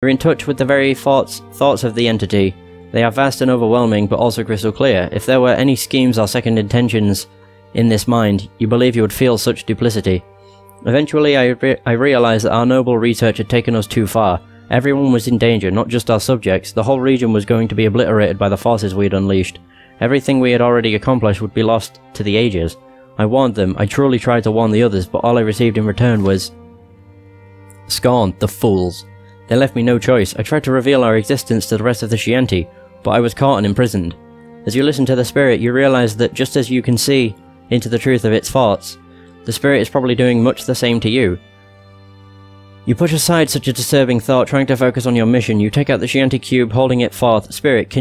You're in touch with the very thoughts of the entity. They are vast and overwhelming, but also crystal clear. If there were any schemes or second intentions in this mind, you believe you would feel such duplicity. Eventually, I realized that our noble research had taken us too far. Everyone was in danger, not just our subjects. The whole region was going to be obliterated by the forces we had unleashed. Everything we had already accomplished would be lost to the ages. I warned them. I truly tried to warn the others, but all I received in return was scorn. The fools. They left me no choice. I tried to reveal our existence to the rest of the Scienti, but I was caught and imprisoned. As you listen to the spirit, you realize that just as you can see into the truth of its thoughts, the spirit is probably doing much the same to you. You push aside such a disturbing thought, trying to focus on your mission. You take out the Scienti cube, holding it forth. Spirit,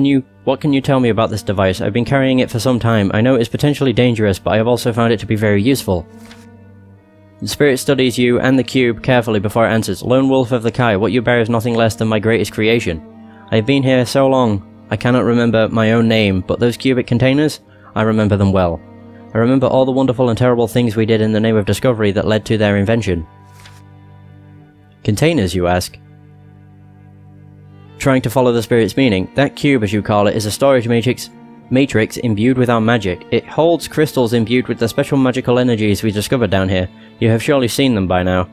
what can you tell me about this device? I've been carrying it for some time. I know it is potentially dangerous, but I have also found it to be very useful. The spirit studies you and the cube carefully before it answers. Lone Wolf of the Kai, what you bear is nothing less than my greatest creation. I have been here so long, I cannot remember my own name, but those cubic containers, I remember them well. I remember all the wonderful and terrible things we did in the name of discovery that led to their invention. Containers, you ask? Trying to follow the spirit's meaning, that cube, as you call it, is a storage matrix imbued with our magic. It holds crystals imbued with the special magical energies we discovered down here. You have surely seen them by now.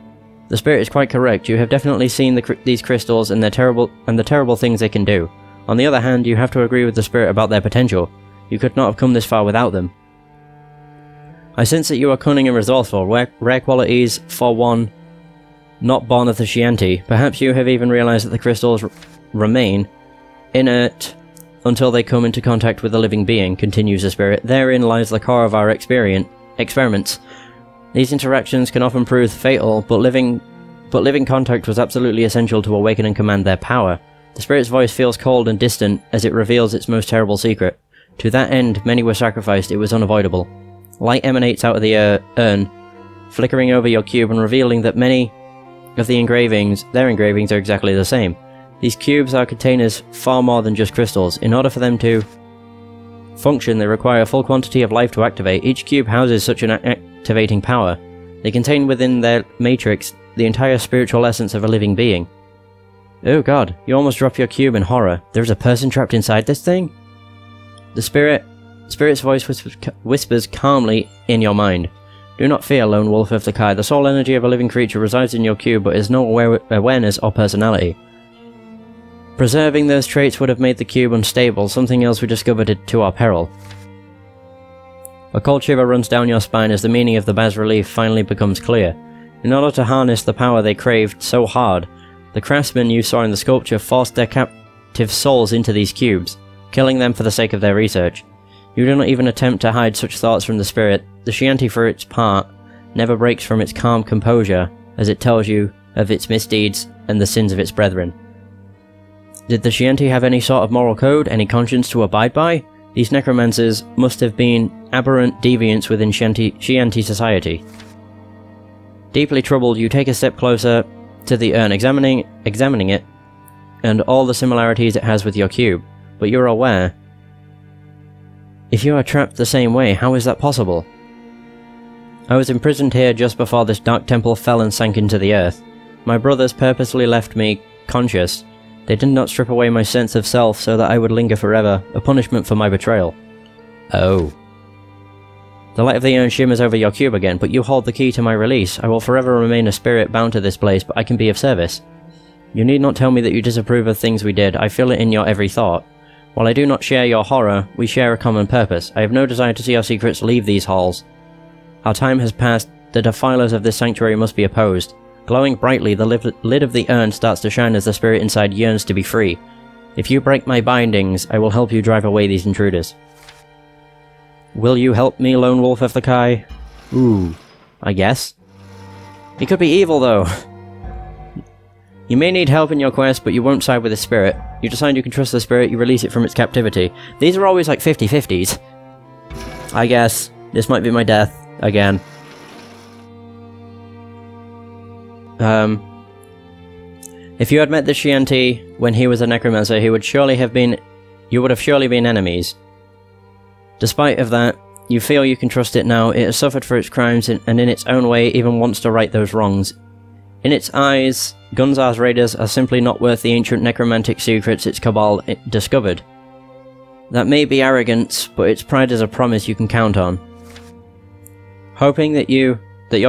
The spirit is quite correct. You have definitely seen these crystals and the terrible things they can do. On the other hand, you have to agree with the spirit about their potential. You could not have come this far without them. I sense that you are cunning and resourceful, rare qualities for one not born of the Scienti. Perhaps you have even realized that the crystals remain inert until they come into contact with a living being, continues the spirit. Therein lies the core of our experiments. These interactions can often prove fatal, but living contact was absolutely essential to awaken and command their power. The spirit's voice feels cold and distant as it reveals its most terrible secret. To that end, many were sacrificed. It was unavoidable. Light emanates out of the urn, flickering over your cube and revealing that many of their engravings are exactly the same. These cubes are containers far more than just crystals. In order for them to function, they require a full quantity of life to activate. Each cube houses such an activating power. They contain within their matrix the entire spiritual essence of a living being. Oh god, you almost dropped your cube in horror. There's a person trapped inside this thing? The spirit's voice whispers calmly in your mind. Do not fear, Lone Wolf of the Kai. The soul energy of a living creature resides in your cube, but is no awareness or personality. Preserving those traits would have made the cube unstable, something else we discovered to our peril. A cold shiver runs down your spine as the meaning of the bas-relief finally becomes clear. In order to harness the power they craved so hard, the craftsmen you saw in the sculpture forced their captive souls into these cubes, killing them for the sake of their research. You do not even attempt to hide such thoughts from the spirit. The Scienti, for its part, never breaks from its calm composure as it tells you of its misdeeds and the sins of its brethren. Did the Scienti have any sort of moral code, any conscience to abide by? These necromancers must have been aberrant deviants within Scienti society. Deeply troubled, you take a step closer to the urn, examining it and all the similarities it has with your cube, but you're aware. If you are trapped the same way, how is that possible? I was imprisoned here just before this dark temple fell and sank into the earth. My brothers purposely left me conscious. They did not strip away my sense of self so that I would linger forever, a punishment for my betrayal. Oh. The light of the urn shimmers over your cube again, but you hold the key to my release. I will forever remain a spirit bound to this place, but I can be of service. You need not tell me that you disapprove of things we did. I feel it in your every thought. While I do not share your horror, we share a common purpose. I have no desire to see our secrets leave these halls. Our time has passed. The defilers of this sanctuary must be opposed. Glowing brightly, the lid of the urn starts to shine as the spirit inside yearns to be free. If you break my bindings, I will help you drive away these intruders. Will you help me, Lone Wolf of the Kai? Ooh, I guess. He could be evil, though. You may need help in your quest, but you won't side with the spirit. You decide you can trust the spirit, you release it from its captivity. These are always like 50-50s. I guess. This might be my death. Again. If you had met the Scienti when he was a necromancer, you would have surely been enemies. Despite of that, you feel you can trust it now. It has suffered for its crimes and in its own way even wants to right those wrongs. In its eyes, Gunzar's raiders are simply not worth the ancient necromantic secrets its cabal discovered. That may be arrogance, but its pride is a promise you can count on. Hoping that your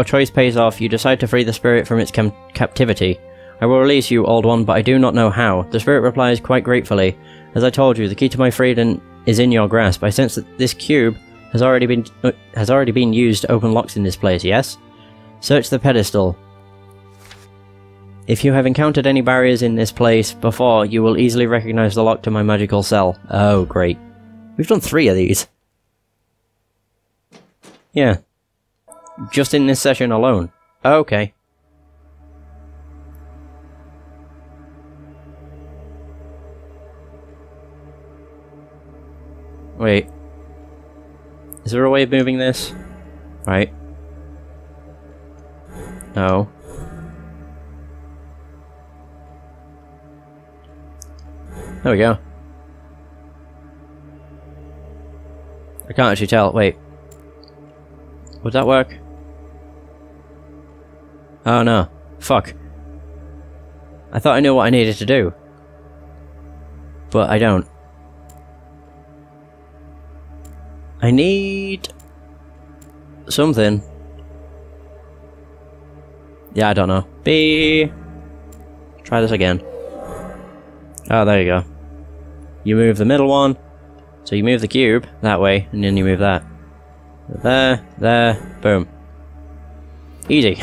choice pays off, you decide to free the spirit from its captivity. I will release you, Old One, but I do not know how. The spirit replies quite gratefully. As I told you, the key to my freedom is in your grasp. I sense that this cube has already been used to open locks in this place, yes? Search the pedestal. If you have encountered any barriers in this place before, you will easily recognize the lock to my magical cell. Oh, great. We've done 3 of these. Yeah. Just in this session alone. Okay. Wait. Is there a way of moving this? Right. No. There we go. I can't actually tell. Wait. Would that work? Oh no. Fuck. I thought I knew what I needed to do. But I don't. I need something. Yeah, I don't know. B. Try this again. Oh, there you go. You move the middle one, so you move the cube that way, and then you move that. There, boom. Easy.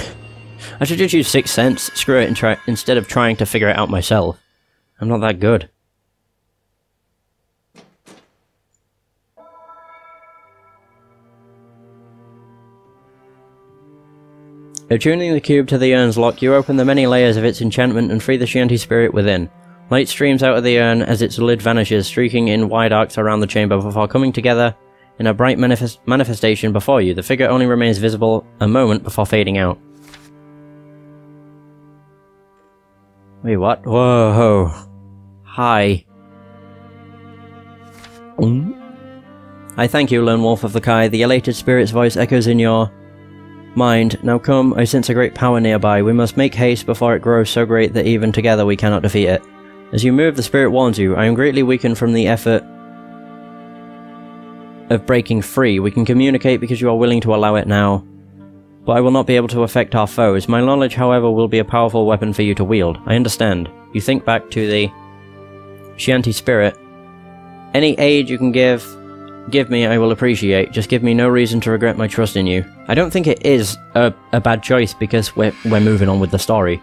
I should just use 6th Sense, screw it, and try instead of trying to figure it out myself. I'm not that good. Attuning the cube to the urn's lock, you open the many layers of its enchantment and free the Shanty spirit within. Light streams out of the urn as its lid vanishes, streaking in wide arcs around the chamber before coming together in a bright manifestation before you. The figure only remains visible a moment before fading out. Wait, what? Whoa. Hi. I thank you, Lone Wolf of the Kai. The elated spirit's voice echoes in your mind. Now come, I sense a great power nearby. We must make haste before it grows so great that even together we cannot defeat it. As you move, the spirit warns you, I am greatly weakened from the effort of breaking free. We can communicate because you are willing to allow it now, but I will not be able to affect our foes. My knowledge, however, will be a powerful weapon for you to wield. I understand. You think back to the Shanty spirit. Any aid you can give me, I will appreciate. Just give me no reason to regret my trust in you. I don't think it is a bad choice because we're moving on with the story.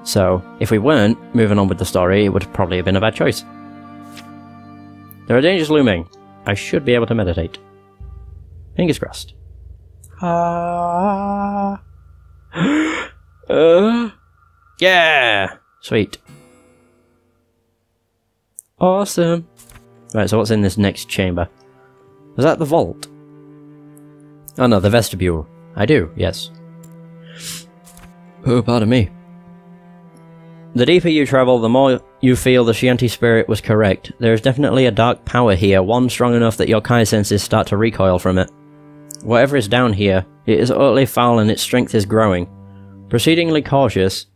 So, if we weren't moving on with the story, it would probably have been a bad choice. There are dangers looming. I should be able to meditate. Fingers crossed. Yeah! Sweet. Awesome. Right, so what's in this next chamber? Is that the vault? Oh no, the vestibule. I do, yes. Oh, pardon me. The deeper you travel, the more you feel the Shanty spirit was correct. There is definitely a dark power here, one strong enough that your Kai senses start to recoil from it. Whatever is down here, it is utterly foul and its strength is growing. Proceeding cautiously,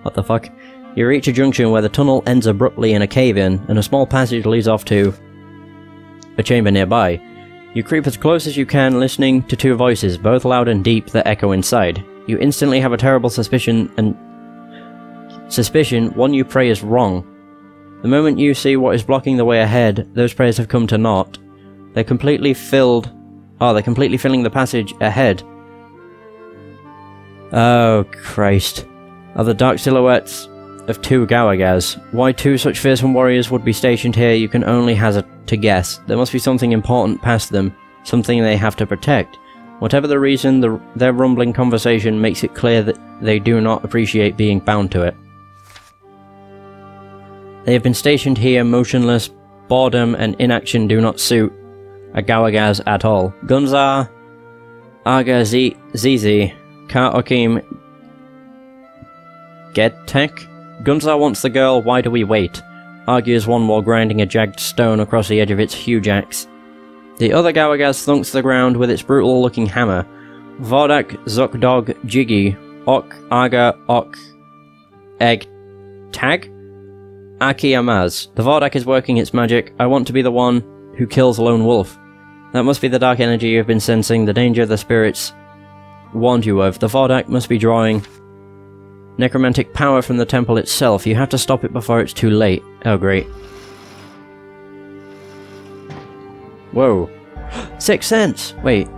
what the fuck, you reach a junction where the tunnel ends abruptly in a cave-in, and a small passage leads off to a chamber nearby. You creep as close as you can, listening to 2 voices, both loud and deep, that echo inside. You instantly have a terrible suspicion, one you pray is wrong. The moment you see what is blocking the way ahead, those prayers have come to naught. They're completely filling the passage ahead. Oh, Christ. Are the dark silhouettes of 2 Gawagas. Why 2 such fearsome warriors would be stationed here, you can only hazard to guess. There must be something important past them, something they have to protect. Whatever the reason, their rumbling conversation makes it clear that they do not appreciate being bound to it. They have been stationed here motionless. Boredom and inaction do not suit a Gawagaz at all. Gunzar, Aga Zizi, Ka Okim Gedtek? Gunzar wants the girl, why do we wait? Argues one while grinding a jagged stone across the edge of its huge axe. The other Gawagaz thunks the ground with its brutal-looking hammer. Vordak, Zukdog, Jiggy, Ok, Aga, Ok, Egg, Tag? Aki Amaz. The Vordak is working its magic. I want to be the one who kills Lone Wolf. That must be the dark energy you've been sensing, the danger the spirits warned you of. The Vordak must be drawing necromantic power from the temple itself. You have to stop it before it's too late. Oh, great. Whoa. 6 cents! Wait.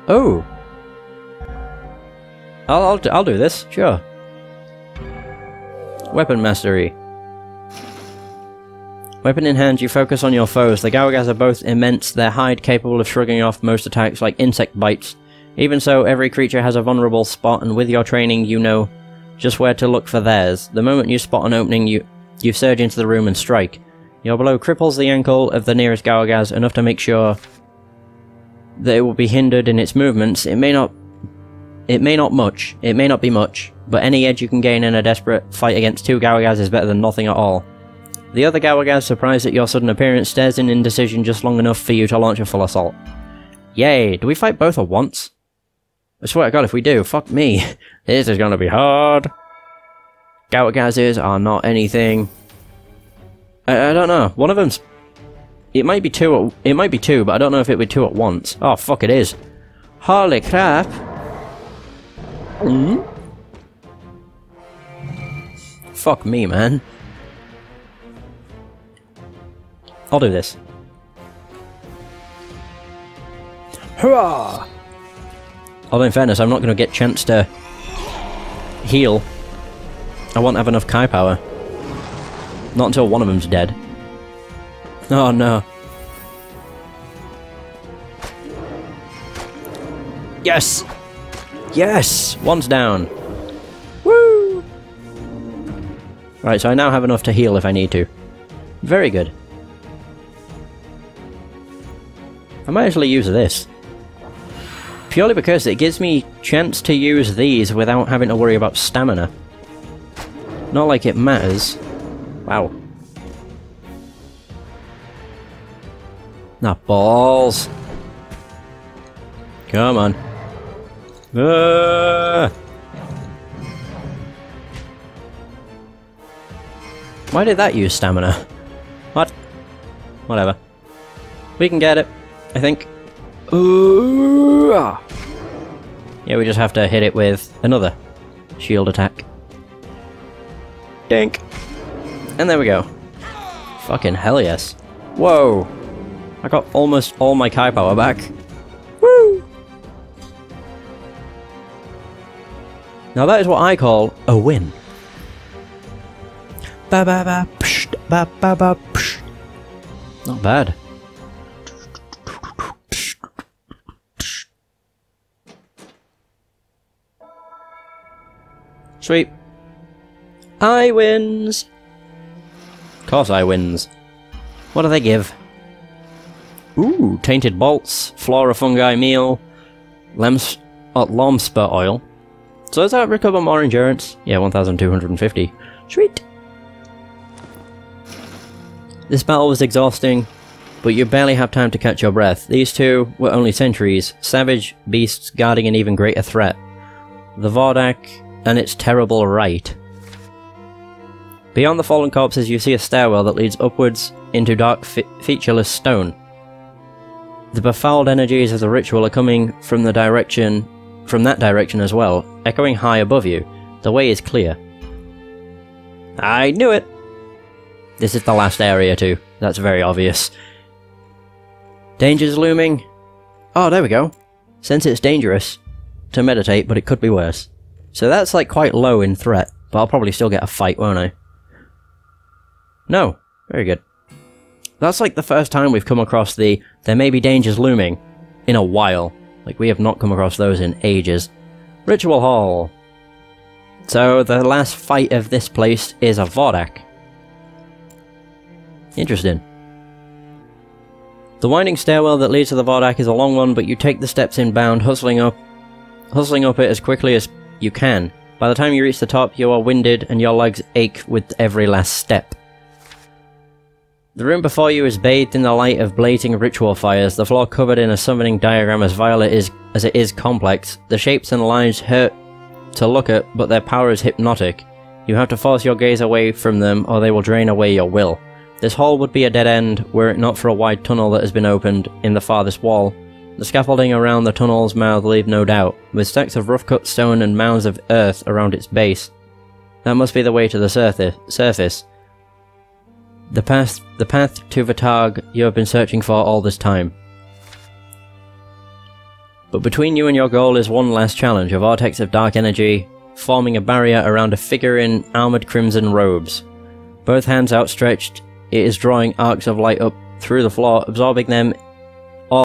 Oh! I'll do this, sure. Weapon mastery. Weapon in hand, you focus on your foes. The Galagas are both immense, their hide capable of shrugging off most attacks like insect bites. Even so, every creature has a vulnerable spot, and with your training you know just where to look for theirs. The moment you spot an opening, you surge into the room and strike. Your blow cripples the ankle of the nearest Galagas, enough to make sure that it will be hindered in its movements. It may not be much, but any edge you can gain in a desperate fight against 2 Galagas is better than nothing at all. The other Galagas, surprised at your sudden appearance, stares in indecision just long enough for you to launch a full assault. Yay! Do we fight both at once? I swear to God, if we do, fuck me. This is gonna be hard. Galagazes are not anything. I don't know. One of them's... It might be two, but I don't know if it would be 2 at once. Oh, fuck, it is. Holy crap. Fuck me, man. I'll do this. Hurrah! Although in fairness, I'm not going to get a chance to heal. I won't have enough Kai power. Not until one of them's dead. Oh no. Yes! Yes! One's down. Woo! Right, so I now have enough to heal if I need to. Very good. I might actually use this. Purely because it gives me chance to use these without having to worry about stamina. Not like it matters. Wow. Nah, balls. Come on. Why did that use stamina? What? Whatever. We can get it, I think. Yeah, we just have to hit it with another shield attack. Dink! And there we go. Fucking hell yes. Whoa! I got almost all my Kai power back. Woo! Now that is what I call a win. Ba ba ba psh, ba ba ba psh. Not bad. Sweet. I wins. Of course I wins. What do they give? Ooh, tainted bolts, flora fungi meal, lomspur oil. So does that recover more endurance? Yeah, 1,250. Sweet. This battle was exhausting, but you barely have time to catch your breath. These two were only sentries, savage beasts guarding an even greater threat. The Vordak and its terrible right. Beyond the fallen corpses you see a stairwell that leads upwards into dark featureless stone. The befouled energies of the ritual are coming from that direction as well, echoing high above you. The way is clear. I knew it! This is the last area too, that's very obvious. Dangers looming. Oh, there we go. Sense it's dangerous to meditate, but it could be worse. So that's like quite low in threat, but I'll probably still get a fight, won't I? No. Very good. That's like the first time we've come across the there may be dangers looming in a while. Like, we have not come across those in ages. Ritual Hall. So the last fight of this place is a Vordak. Interesting. The winding stairwell that leads to the Vordak is a long one, but you take the steps inbound, hustling up it as quickly as you can. By the time you reach the top, you are winded and your legs ache with every last step. The room before you is bathed in the light of blazing ritual fires, the floor covered in a summoning diagram as violent as it is complex. The shapes and lines hurt to look at, but their power is hypnotic. You have to force your gaze away from them or they will drain away your will. This hall would be a dead end were it not for a wide tunnel that has been opened in the farthest wall. The scaffolding around the tunnel's mouth leave no doubt, with stacks of rough-cut stone and mounds of earth around its base. That must be the way to the surface. The path to the targ you have been searching for all this time. But between you and your goal is one last challenge, a vortex of dark energy, forming a barrier around a figure in armoured crimson robes. Both hands outstretched, it is drawing arcs of light up through the floor, absorbing them